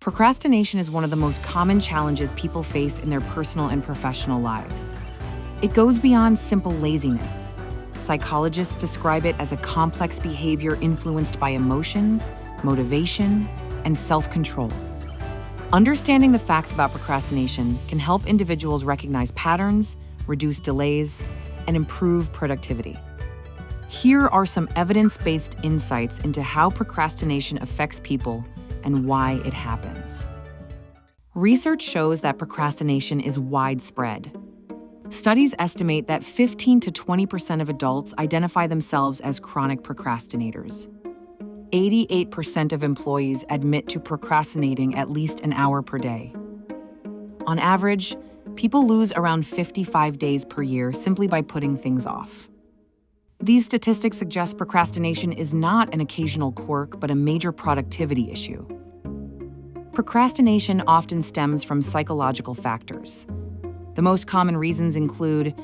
Procrastination is one of the most common challenges people face in their personal and professional lives. It goes beyond simple laziness. Psychologists describe it as a complex behavior influenced by emotions, motivation, and self-control. Understanding the facts about procrastination can help individuals recognize patterns, reduce delays, and improve productivity. Here are some evidence-based insights into how procrastination affects people and why it happens. Research shows that procrastination is widespread. Studies estimate that 15 to 20% of adults identify themselves as chronic procrastinators. 88% of employees admit to procrastinating at least an hour per day. On average, people lose around 55 days per year simply by putting things off. These statistics suggest procrastination is not an occasional quirk, but a major productivity issue. Procrastination often stems from psychological factors. The most common reasons include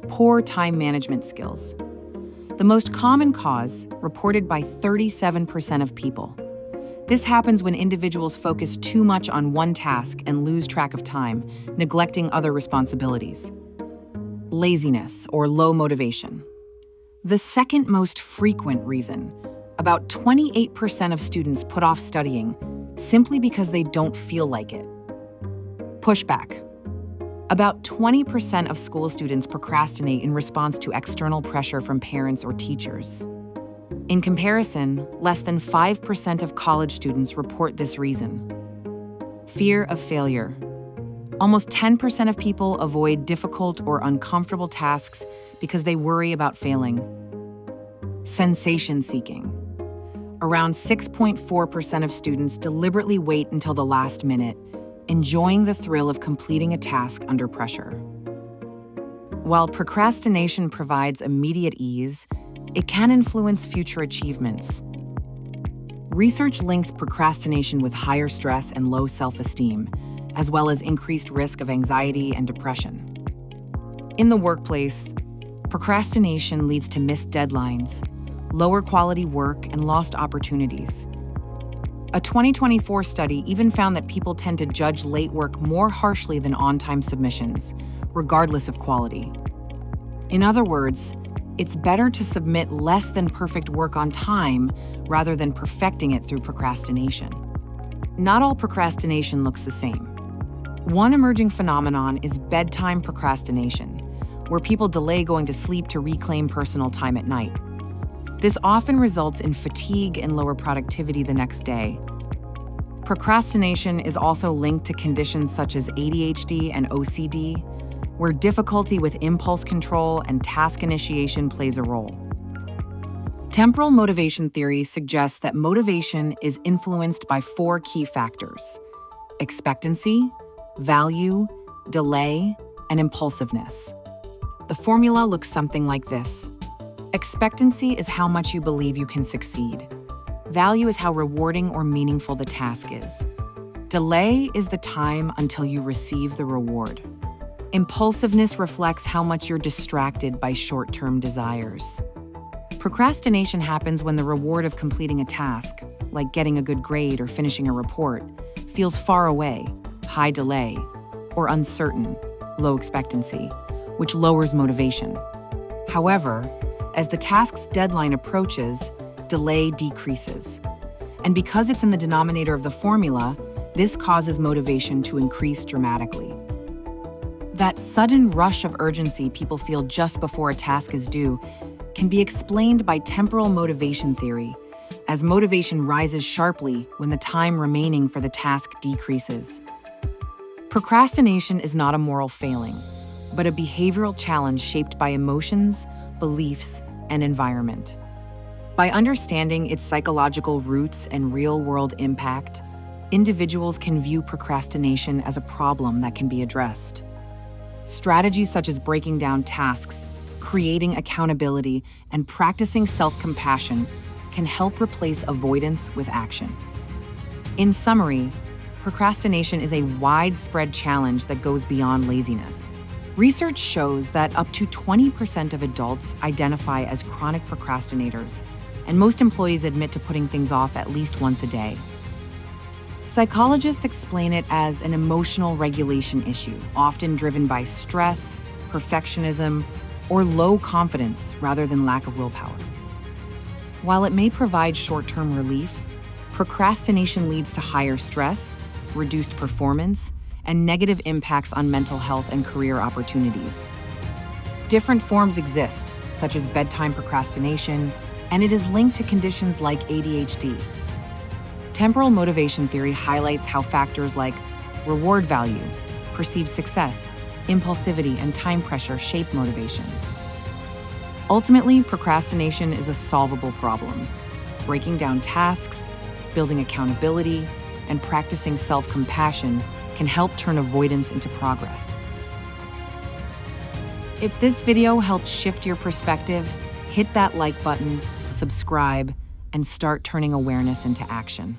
poor time management skills. The most common cause, reported by 37% of people. This happens when individuals focus too much on one task and lose track of time, neglecting other responsibilities. Laziness or low motivation. The second most frequent reason, about 28% of students put off studying simply because they don't feel like it. Pushback. About 20% of school students procrastinate in response to external pressure from parents or teachers. In comparison, less than 5% of college students report this reason. Fear of failure. Almost 10% of people avoid difficult or uncomfortable tasks because they worry about failing. Sensation seeking. Around 6.4% of students deliberately wait until the last minute, enjoying the thrill of completing a task under pressure. While procrastination provides immediate ease, it can influence future achievements. Research links procrastination with higher stress and low self-esteem, as well as increased risk of anxiety and depression. In the workplace, procrastination leads to missed deadlines, lower quality work, and lost opportunities. A 2024 study even found that people tend to judge late work more harshly than on-time submissions, regardless of quality. In other words, it's better to submit less than perfect work on time rather than perfecting it through procrastination. Not all procrastination looks the same. One emerging phenomenon is bedtime procrastination, where people delay going to sleep to reclaim personal time at night. This often results in fatigue and lower productivity the next day. Procrastination is also linked to conditions such as ADHD and OCD, where difficulty with impulse control and task initiation plays a role. Temporal motivation theory suggests that motivation is influenced by 4 key factors: expectancy, value, delay, and impulsiveness. The formula looks something like this. Expectancy is how much you believe you can succeed. Value is how rewarding or meaningful the task is. Delay is the time until you receive the reward. Impulsiveness reflects how much you're distracted by short-term desires. Procrastination happens when the reward of completing a task, like getting a good grade or finishing a report, feels far away, high delay, or uncertain, low expectancy, which lowers motivation. However, as the task's deadline approaches, delay decreases. And because it's in the denominator of the formula, this causes motivation to increase dramatically. That sudden rush of urgency people feel just before a task is due can be explained by temporal motivation theory, as motivation rises sharply when the time remaining for the task decreases. Procrastination is not a moral failing, but a behavioral challenge shaped by emotions, beliefs, and environment. By understanding its psychological roots and real-world impact, individuals can view procrastination as a problem that can be addressed. Strategies such as breaking down tasks, creating accountability, and practicing self-compassion can help replace avoidance with action. In summary, procrastination is a widespread challenge that goes beyond laziness. Research shows that up to 20% of adults identify as chronic procrastinators, and most employees admit to putting things off at least once a day. Psychologists explain it as an emotional regulation issue, often driven by stress, perfectionism, or low confidence rather than lack of willpower. While it may provide short-term relief, procrastination leads to higher stress, reduced performance, and negative impacts on mental health and career opportunities. Different forms exist, such as bedtime procrastination, and it is linked to conditions like ADHD. Temporal motivation theory highlights how factors like reward value, perceived success, impulsivity, and time pressure shape motivation. Ultimately, procrastination is a solvable problem. Breaking down tasks, building accountability, and practicing self-compassion can help turn avoidance into progress. If this video helped shift your perspective, hit that like button, subscribe, and start turning awareness into action.